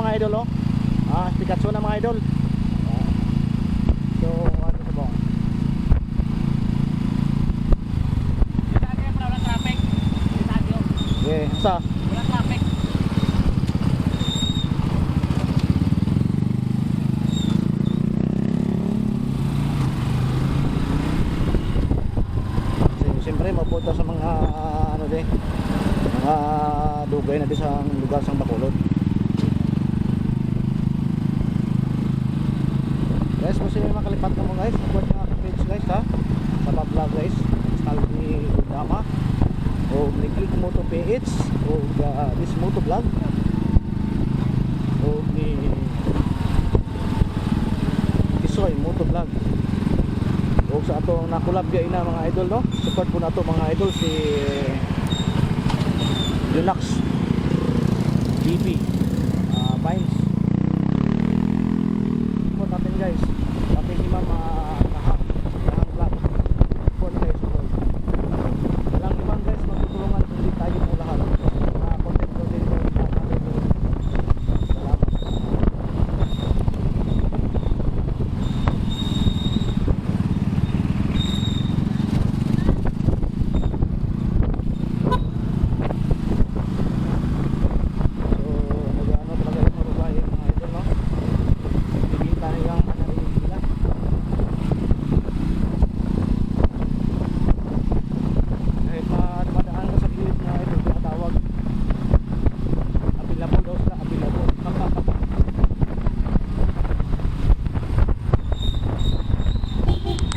mga idol, oh. Pikachu na mga idol. So ano sa bang? Wala traffic. Okay, sa Wala traffic. siyempre mapunta sa mga ano din, mga dugay na din sa lugar sa Bacolod. Guys, kung sino yung makalipat na mo guys, nagbuhat nyo ang page guys ha, sa vlog guys, Calvi Udama o ni-click mo to PH o this moto vlog o ni Isoy moto vlog o sa ato nakulab diay na mga idol, no? Support po na to mga idol si Lunax TV.